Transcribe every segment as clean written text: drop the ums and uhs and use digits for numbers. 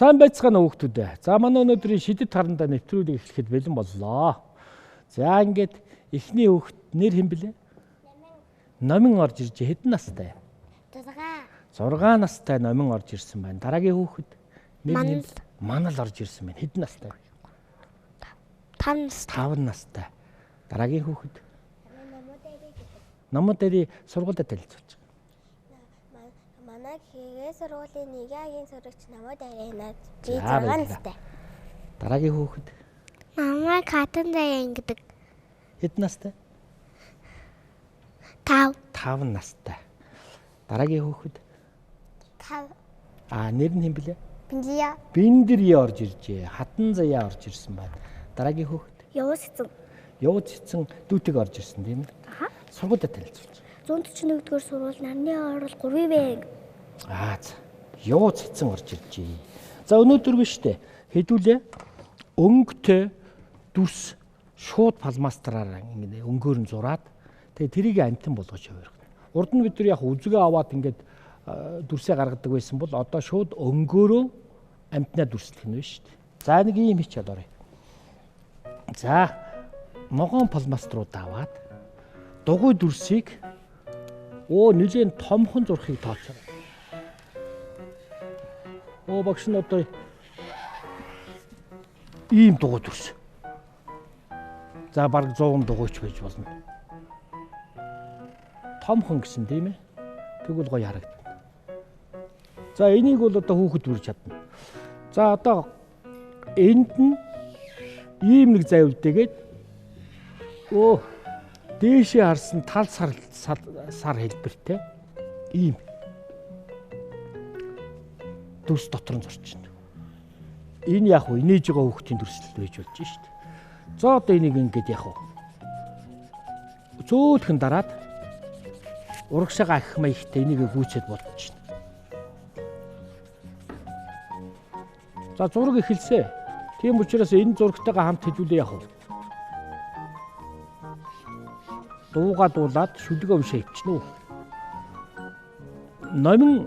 Сайн байцгаана хүүхдүүд. За манай өнөөдрийн шидэт харандаа нэвтрүүлэг эхлэхэд бэлэн боллоо. За ингээд эхний хүүхд нэр хэн блэ? Номин орж ирж хэдэн настай? 6 настай номин орж ирсэн байна. Дараагийн хүүхэд нэр хэн? Манал орж ирсэн байна. Хэдэн настай? 5 настай. Дараагийн хүүхэд? Намуудэрий сургуульд танилцуулж. Манай хийгээ сургуулийн 1-ийн сурагч намуудэрий над 6 настай. Дараагийн хүүхэд? Намайг хатан заян гэдэг. Хэдэн настай? 5 настай. Дараагийн хүүхэд? 5. Нэр нь хэн блэ? Бинжия. Биндэрий орж иржээ. Хатан заяа орж ирсэн байна. Дараагийн хүүхэд? Явууц эцэн дүүтэг орж ирсэн тийм үү? Сургуульд танилцуулж. 141-р сургууль нарны орол 3В. Явууц эцэн орж иржээ. За өнөөдөр биш үү? Хэдүүлээ өнгөтэй дүрс шууд палмастраар ингэ өнгөөр нь зураад тэгээ тэрийг амтан болгож хувирах. Урд нь бид нар яг үзгээ аваад ингээд дүрсээ гаргадаг байсан бол одоо шууд өнгөөрөө амтнаа дүрслэх нь биш үү? За нэг юм хийчихэл орё. За ногоон палмаструуд аваад дугуй дүрсийг нэлээд томхон зурхыг тооцоо. Багш нь одоо ийм дугуй дүрс. За бараг 100 дугуйч байж болно. Томхон гэсэн тийм ээ. Тэгвэл гоё харагдана. За энийг бол одоо хүүхэд үрж чадна. За одоо энд нь ийм нэг завилдгээд дээшээ харсан тал сар хэлбэртэй ийм дүрс дотор нь зурчихна. Энэ яг уу инээж байгаа хүүхдийн дүрслэл байж болж шүү дээ. За одоо энийг ингэж яг уу зөөлхөн дараад урагшаага ахих маягтай энийг гүйцэд бодчихно. За зураг эхэлсэ. Тийм учраас энэ зурагтайгаа хамт хэлүүлээ яг уу. Дуугаа дуулаад шүлгээ уншаа ивчнэ үү. Номин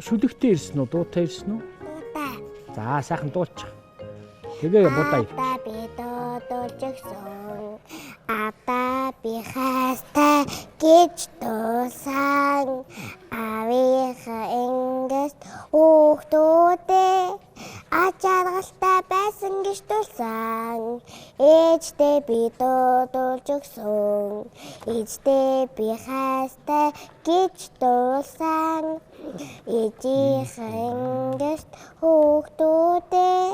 шүлэгтэй ирсэн үү? Дуутай ирсэн үү? Дуутай. За сайхан дуулчих. Тэгээ будаа. Апта би дуулчихсон. Апта би хастай гэж дуусан. Авийнхаа энгээс хүүхдүүдээ ачааргалтай байсан гэж дуулсан. Ээжтэй би дуулж өгсөн. Ээжтэй би хастай гэж дуулсан. Ээжийнхаа энгээс хүүхдүүдээ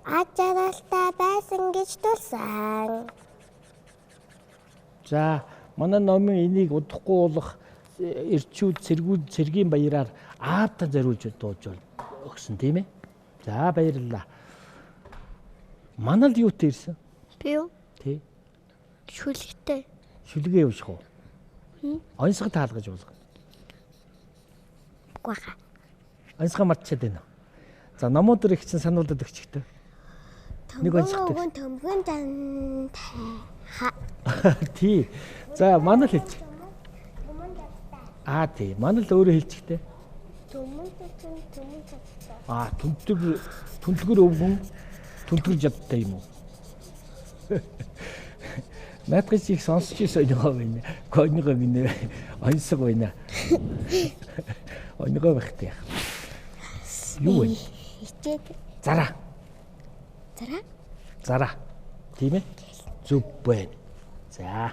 ачааргалтай байсан гэж дуулсан. За манай номын энийг удахгүй болох эрчүүд цэргийн баяраар аавтан зориулж дуулж өгсөн тийм ээ. За баярлалаа. Манал юутай ирсэн? Би юу? Тий. Шүлэгтэй. Шүлгээ явуулах уу? Онцгой таалгаж болгоно. Гуйха. Онцгой мартчихад байна. За намууд дөр их чинь сануулдад өгчихтэй. Нэг онцгой. Төмгөн дан Тий. За манал хэлж. Тий. Манал өөрөө хэлчихтэй. Түнтлгэр өвгөн түнтгэж ядтай юм уу? Наадгаж их сонсч ирсэн байгаа байна. Гонёго минь онцог байна. Онёго бахтай. Юу вэ? Зараа. Тийм ээ? Зүг байна. За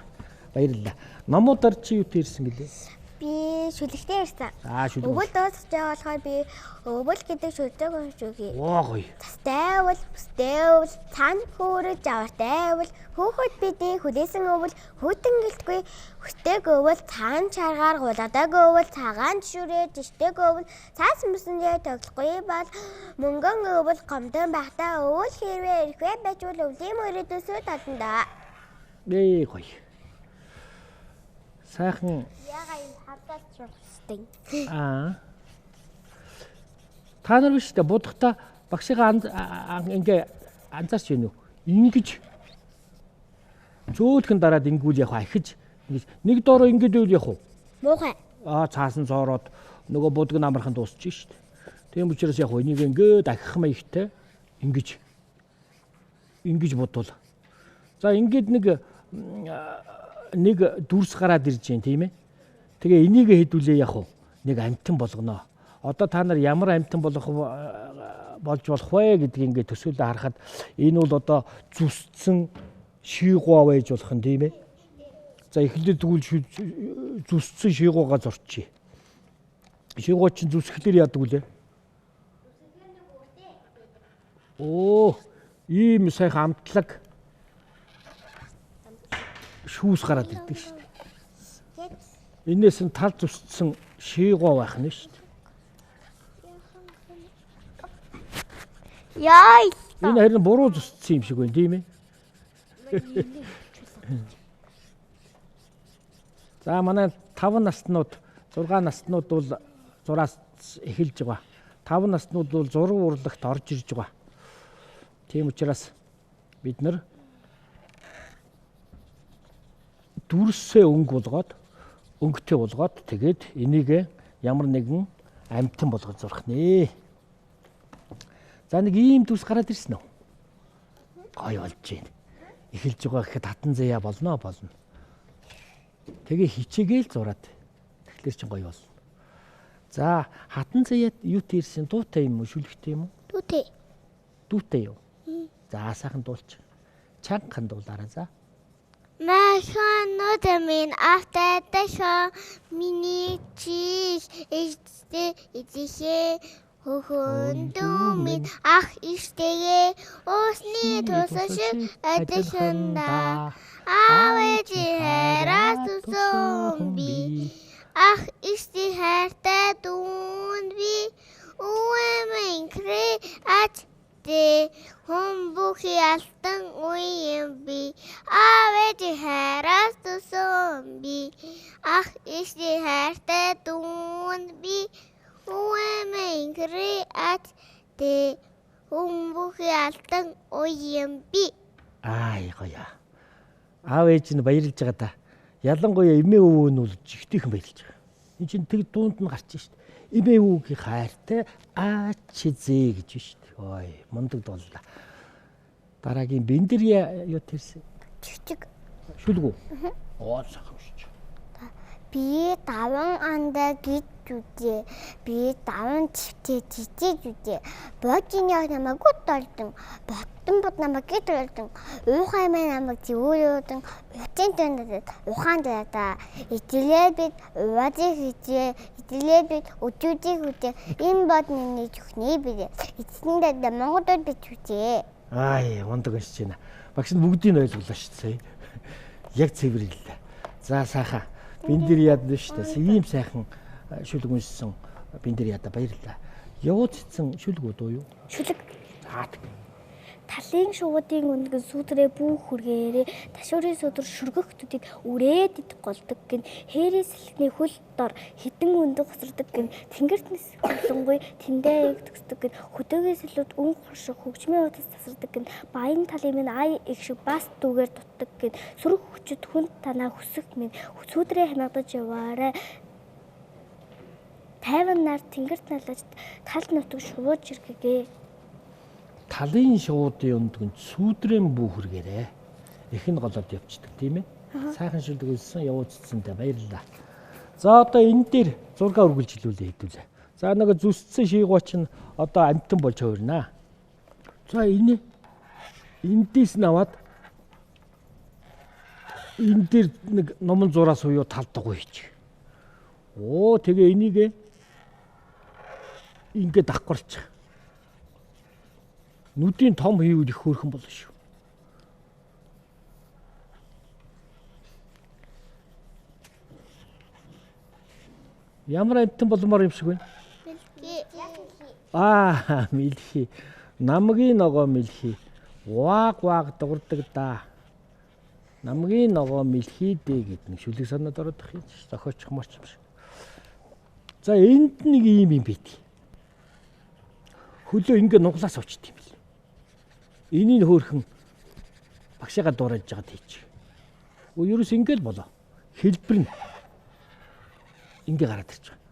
баярлалаа. Намуудаар чи юу ирсэн гэлээ? Би шүлэгтэй ирсэн. Шүлэг. Өвөл дуусч байгаа болохоор би өвөл гэдэг шүлэг уншиж өгье. Гоё. Тастай өвөл, бүстэй өвөл, цаанд хөөрөж авартай өвөл, хөөхөд бидний хүлээсэн өвөл, хүйтэн гэлтгүй, хүстэйг өвөл, цаан чаргаар гулгадаг өвөл, цагаан жишүүрээ жишдэг өвөл, цаас мөсөндөө тоглохгүй бол мөнгөн өвөл, гомдон байхдаа өвөл хэрвээ ирэхвэ байжвал өвлийн мөрөдөөсөө татандаа. Гоё. Сайхан. Яга юм хавталж сурсдаг. Та нар биш үү? Будахта багшигаа ингээ анзаарч байна уу? Ингиж зөөлхөн дараад ингүүл яг ахиж нэг доороо ингээд үйл яг уу? Муухай. Цаасан цоороод нөгөө будг намархан дуусчих шүү дээ. Тийм учраас яг энийг ингээд ахих маягтай ингэж бодвол. За ингээд нэг дүрс гараад ирж байна тийм ээ. Тэгээ энийг хэдүүлээ яг нэг амтан болгоно. Одоо та нар ямар амтан болж болох вэ гэдгийг ингээд төсөөлөө харахад энэ бол одоо зүсцэн шийгоо байж болох юм тийм ээ. За эхлээд тэгвэл зүсцэн шийгоога зурчие. Шийгоо чинь зүсгэлээр яадаг үлээ? Оо, ийм сайхан амтлаг шүүс гараад ирдэг шүү дээ. Энээс нь тал зүсцэн шийгоо байх нь шүү дээ. Яа. Энэ харин буруу зүсцсэн юм шиг байна тийм ээ. За манай 5 наснууд 6 наснууд бол зураас эхэлж байгаа. 5 наснууд бол зураг урлагт орж ирж байгаа. Тийм учраас бид нар дүрсээ өнгөтэй болгоод тэгээд энийг ямар нэгэн амтан болгож зурх нэ. За нэг ийм дүрс гараад ирсэн үү? Гой болж байна. Эхэлж байгаа гэхэд хатан заяа болно. Тэгээ хичээгээл зураад. Тэгэхээр чинь гоё болно. За хатан заяад юу тийрсэн? Дуутай юм уу? Шүлэгтэй юм уу? Дуутай. Дуутай юу? За сайхан дуулч. Чангахан дуулаарай за. Мэхэнүүд минь автадаша миний чиш эзэхэ хөхөндүмин ах ихтэйгээ усны тусашиг адилхэнда авэжи хайраас тусон би ах ихтэй хайртай дүүн би үемэн крэ ач Тэ хүмбүхи алтан уян би авэжи хайраас тусон би ах ихтэй хайртай дүүн би үемэн крэ ач тэ хүмбүхи алтан уян би. Ай гоё. Аав ээж нь баярлж байгаа да. Ялангуяа эмээ өвөө нь бол жигтэйхэн баярлж байгаа. Энд чинь тэг дуунд нь гарч шít. Эмээ өвөгийн хайртай аач зээ гэж шít. Ой, мундаг дууллаа. Дараагийн бэндэрья юу тэрсэн? Чичиг. Шүлгүү. Оо сайхан шít. Би 5 андаа гэж үдээ. Би 5 чивтээ жижиг үдээ. Божин яг намайг удалдан. Бот намайг гэдэлдэн. Уухай мэн намайг зөөлөөдөн. Утын дэндээ ухаан даа. Ижилээ бид уваажиг хийжээ. Ижилээ бид өчүүжиг үдээ. Энэ бодны зүхний бид. Эцэндээ Монголд бид үдээ. Ай, мундаг уншиж байна. Багш нь бүгдийг ойлголоо шүү дээ. Яг цэвэрлээ. За сайхан. Бэндэр яд нь шүү дээ. Ийм сайхан шүлэг уншсан бэндэр ядаа баярлалаа. Явууц эцэн шүлгүүд үү юу? Шүлэг. Талын шувуудын өндгөн сүтрээ бүх хүргээрээ ташуурын сүдэр шүргөхтүүдийг үрээд идэх голдог гин хээрээс сэлхний хөл дор хідэн өндөг хосрдог гин тэнгэртнэс хөлөнгөй тэндээ ийг төгсдөг гин хөдөөгөөс илүүд өнгө хуршиг хөгжмийн удас тасардаг гин баян талын минь ай их шиг бас дүүгээр дутдаг гин сүрэг хүчит хүнд танаа хүсэх минь сүтрээ хамгаадаж яваарай. Тайван нар тэнгэрт налаж тал нутаг шувууж иргэгээ. Талын шуудын өндгөнд сүдрэн бүхэргээрээ ихэн голоод явчихдаг тийм ээ. Сайхан шүлэг үлсэн явуулцсантай баярлалаа. За одоо энэ дээр зураг үргэлжлүүлээ хэдүүлээ. За нэг зүсцэн шийгоо чинь одоо амтан болж хувирнаа. За эндээс нь аваад энэ дээр нэг номон зураас уяа талдаггүй хийчих. Оо тэгээ энийг ингээд давхарчих. Нүдийн том хийвэл их хөөрхөн болно шүү. Ямар амтан болмоор юм шиг байна? Мэлхий. Намгийн ногоо мэлхий. Ваг дуурдаг да. Намгийн ногоо мэлхий дээ гэд нэг шүлэг санаад ороод их зохиочих марч юм шиг. За энд нэг юм бит. Хөлөө ингээ нуглаас очт юм. Энийг хөөрхөн багшаага дуурайж байгаа тийч. Ерөөс ингээл болоо. Хэлбэр нь ингээ гараад ирж байгаа.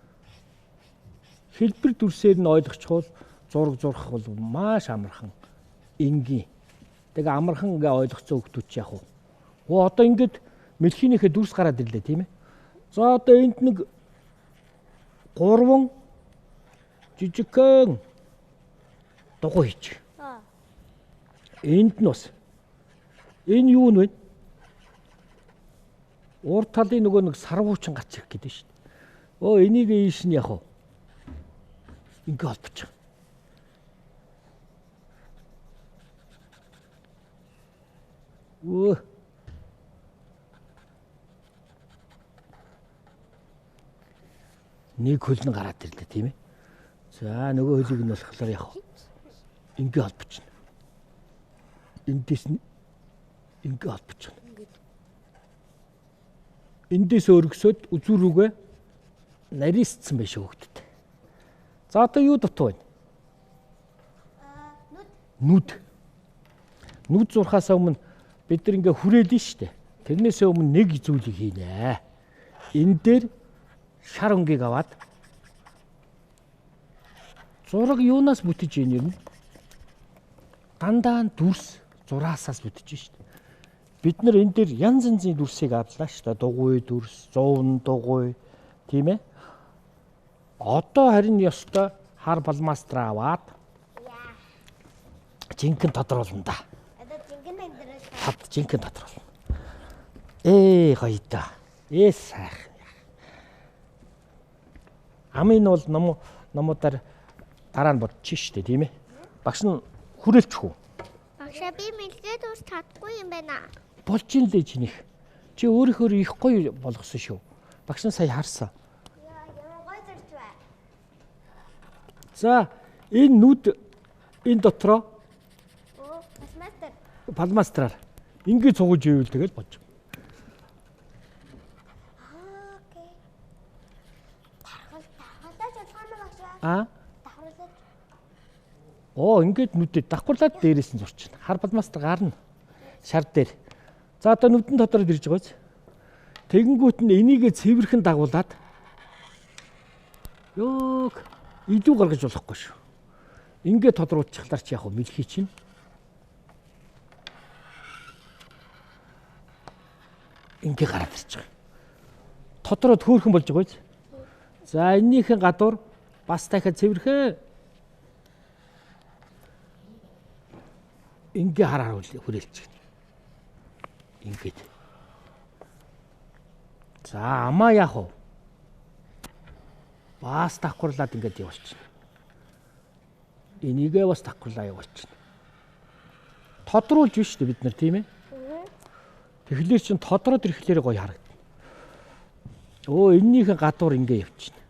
хэлбэр дүрсээр нь ойлгочихвол зураг зурах бол маш амархан. Энгийн. Тэгээ амархан ингээ ойлгоцсон хүмүүс ч яг уу. Одоо ингээд мэлхийнийхээ дүрс гараад ирлээ тийм ээ. За одоо энд нэг 3 жижигхэн дугуй хийж. Энд нь бас энэ юу вэ? Урд талын нөгөө нэг сарвуучин гарч ирэх гэдэг шүү дээ. Энийг ийш нь яг уу. Ингээ холбож байгаа. Нэг хөл нь гараад ирлээ тийм ээ. За нөгөө хөлийг нь болохоор яг ингээ холбож байна. Эндээс нь ингээ холбож байна. Эндээс өргөсөд үзүүр рүүгээ нарийсцсан байш хөвгдөд. За одоо юу дутуу байна? Нүд зурхаас өмнө бид нар ингээ хүрээлэн штэ. Тэрнээсээ өмнө нэг зүйлийг хийнэ. Энэ дээр шар өнгийг аваад зураг юунаас бүтэж ийн юм? Дандаа дүрс зураасаас бүтэж штэ. Бид нар энэ дээр янз янзын дүрсийг авлаа штэ. Дугуй дүрс, зуун дугуй, тийм ээ. Одоо харин ёстой хар балмастер аваад жинхэнэ тодруулна да. Жинхэнэ тодруулна. Гоё да. Сайх. Амын бол номуудаар дараа нь бодчих штэ тийм ээ. Багш нь хүрээлчих үү? Багшаа би мэлгээд ус чадахгүй юм байна. Болж ин лээ чинийх. Чи өөрийнхөө их гоё болгосон шүү. Багш нь сая харсан. За энэ нүд энэ дотроо палмастраар ингээд цугуулж ивэл тэгэл бож. Ингээд нүдэд давхарлаад дээрээс нь зурчихна. Хар палмастер гарна. Шар дээр. За одоо нүдэн дотроо ирж байгаа биз. Тэгэнгүүт нь энийгээ цэвэрхэн дагуулад идүү гаргаж болохгүй шүү. Ингээд тодруулчихлаар чи яг мэлхий чинь. Ингээ гараад ирж байгаа. Тодроо төөрхөн болж байгаа биз. За эннийхэн гадуур бас дахиад цэвэрхэн. Ингээ хараар хүрээлчих. Ингээд. За амаа яах вэ? Бас давхарлаад ингээд явуулчихна. Энийгээ бас давхарлаа явуулчихна. Тодруулж биш үү бид нар тийм ээ? Тэгэхээр чин тодроод ирэхлээр гоё харагдана. Эннийхэн гадуур ингээ явчихна.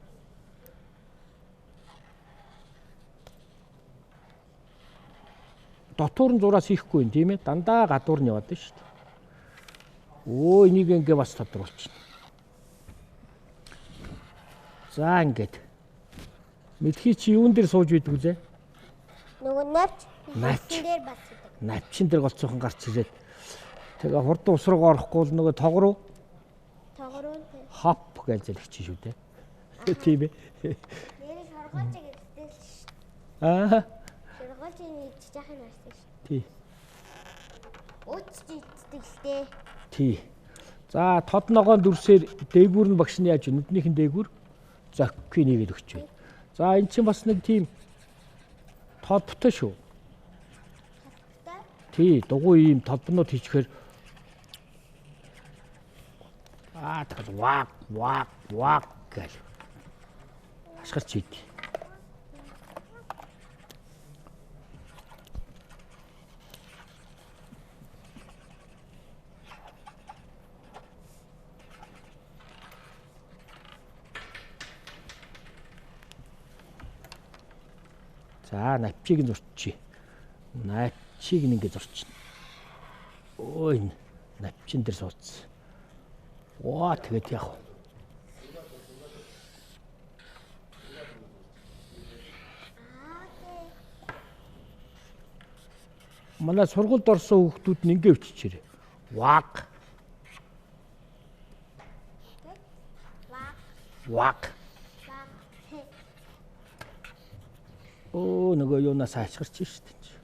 Дотор нь зураас хийхгүй юм тийм ээ. Дандаа гадуур нь яваад байна шүү дээ. Энийг ингээ бас тодруулчихна. За ингээд. Мэдхий чи юун дээр сууж үйдэг үлээ? Нөгөө навчин дээр бас үйдэг. Навчин дээр голцоохон гарч ирээд тэгээ хурдан ус руу орохгүй бол нөгөө тогруу хоп гэж хэлчих шүү дээ. Тийм ээ. Нэрийг шоргоолж гэдэг л шүү. Шоргоолж ийж яхах юм арсан шүү. Тий. Ууч ийдтэй. Тий. За тод ногоон дүрсээр дээгүүр нь багш нь яаж нүднийхэн дээгүүр зокки нэгээд өгч байна. За эн чинь бас нэг тийм толботой шүү. Тий, дугуй ийм толбонууд хийчихээр тэгэл вак гэл ашгарч ийд. За навчийг нь зурчих. Навчийг нь ингэ зурчихна. Энэ навчин дээр суудсан. Тэгээд яах вэ? Манай сургуульд орсон хүүхдүүд нь ингэ өччихээрээ. Вак. Өө нөгөө юунаас ашгарч шүү дээ.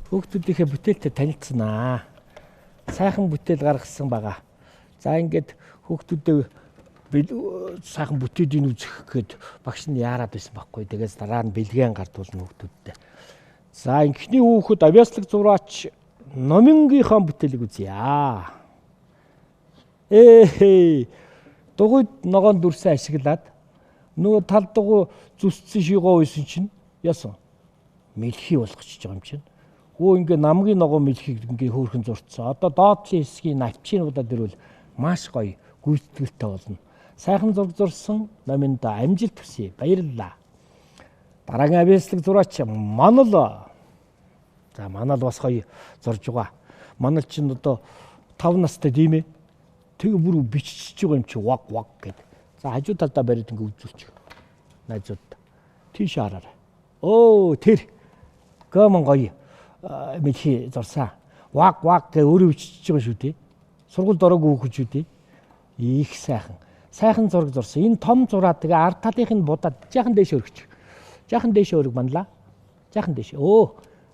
Хүүхдүүдийнхээ бүтээлтэй танилцсанаа. Сайхан бүтээл гаргасан байгаа. За ингээд хүүхдүүдээ сайхан бүтээдийг үзэх гээд багш нь яарад байсан байхгүй. Тэгээс дараа нь бэлгэн гардуулна хүүхдүүдтэй. За инхний хүүхэд авьяаслаг зураач номингийнхаа бүтээлийг үзье. Дугуйд ногоон дүрсээ ашиглаад нөгөө тал дугуй зүссэн шигоо үйсэн чинь яасан? Мэлхий болгочихж байгаа юм чинь. Ингээ намгийн ногоо мэлхийг ингээ хөөрхөн зурцсан. Одоо доотлын хэсгийн навчинуудад ирвэл маш гоё гүйцэтгэлтэй болно. Сайхан зураг зурсан номинда амжилт хүсье. Баярлалаа. Дараагийн авьяаслаг зураач Манал. За Манал бас гоё зурж байгаа. Манал чинь одоо 5 настай тийм ээ. Тэгээ бүр бичиж байгаа юм чи ваг гэд. За хажуу талдаа бариад ингээ үзүүлчих. Найзууд. Тийш хараарай. Тэр гомон гоё мэлхий зурсан. Ваг гэ өөрөө бичиж байгаа шүү дээ. Сургуульд ороогүй хүүхэд шүү дээ. Их сайхан. Сайхан зураг зурсан. Энэ том зураа тэгээ ард талынх нь будаад жаахан дээш өргөч. Жаахан дээш өрг манлаа. Жаахан дээш.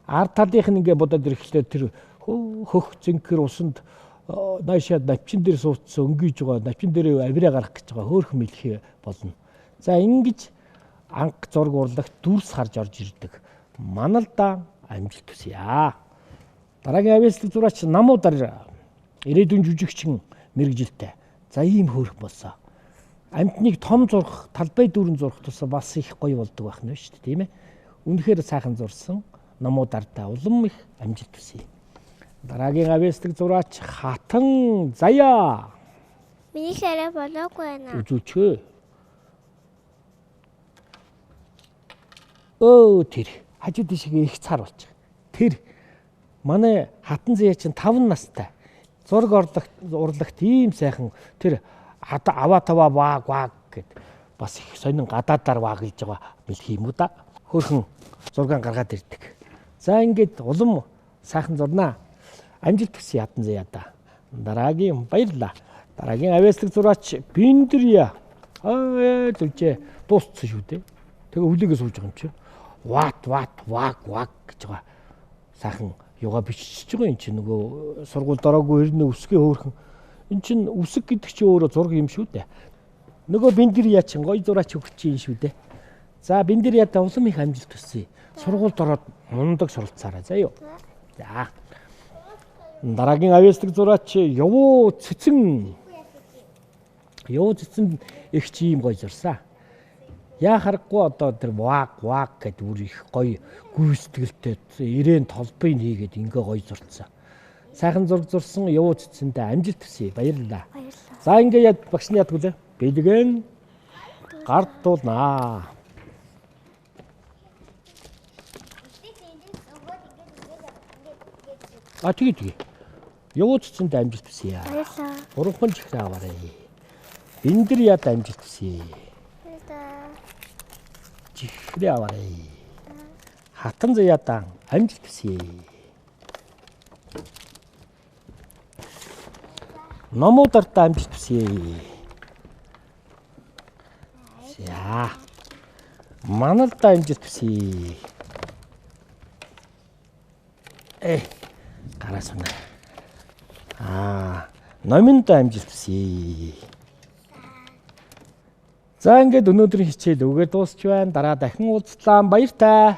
Ард талынх нь ингээ будаад ирэхлээр тэр хөх зинхэр усанд наашаад навчин дээр суудсан өнгөж байгаа. Навчин дээр авираа гарах гэж байгаа. Хөөх мэлхий болно. За ингэж анх зураг урлагт дүрс харж орж ирдэг. Маналда амжилт хүсье. Дараагийн авьяаслаг зураач Намуудар ирээдүйн жүжигчин мэрэгжилтэй. За ийм хөөрх болсон. Амьтныг том зурх, талбай дүүрэн зурх тусаа бас их гоё болдог байх нь шүү дээ, тийм ээ. Үнэхээр сайхан зурсан Намуудартай улам их амжилт хүсье. Дараагийн авьяаслаг зураач Хатан Заяа. Миний шараа болоогүй байна. Үзүүлчээ. Тэр хажуу тишгээ их цаар болж байгаа. Тэр манай Хатан Заяа чинь 5 настай. Зураг урлагт ийм сайхан тэр аваа таваа ваг гэд бас их сонин гадаадаар вааглж байгаа мэлхий юм уу да. Хөөрхөн зургаан гаргаад ирдэг. За ингээд улам сайхан зурнаа. Амжилт хүсье Хатан Заяада. Дараагийн баярлалаа. Дараагийн авьяаслаг зураач Биндэрья. Зүрчээ дууссан шүү дээ. Тэгээ өвлөгөө сууж байгаа юм чи. Ваг гэж байгаа. Сайхан юга бичиж байгаа юм чи нөгөө сургуульд ороогүй ирнэ үсгээ хөөрхөн. Энд чин үсэг гэдэг чи өөрөө зураг юм шүү дээ. Нөгөө Биндэрья чин гоё зураач өгч юм шүү дээ. За Биндэрьяда улам их амжилт хүсье. Сургуульд ороод мундаг суралцаарай заа юу. За. Дараагийн авьяаслаг зураач Явуу Цэцэн. Явуу Цэцэн их чи юм гоё зурсан. Яа харахгүй одоо тэр ваг гэдэг үр их гоё гүйцэтгэлтэй ирээн толбыг хийгээд ингээ гоё зурцсан. Сайхан зураг зурсан Явуу Цэцэндээ амжилт хүсье. Баярлалаа. За ингээ багш нь ядг үлээ. Бэлгэн гардуулнаа. Тэгээ. Явуу Цэцэндээ амжилт хүсье. Баярлалаа. Гурван чихрээ аваарай. Биндэрьяд амжилт хүсье. Чихрээ аваарай. Хатан Заяадан амжилт хүсье. Намуудартаа амжилт хүсье. За. Маналдаа амжилт хүсье. Гараас унаа. Номиндаа амжилт хүсье. За ингээд өнөөдрийн хичээл үгээр дуусч байна. Дараа дахин уулзлаа. Баяртай.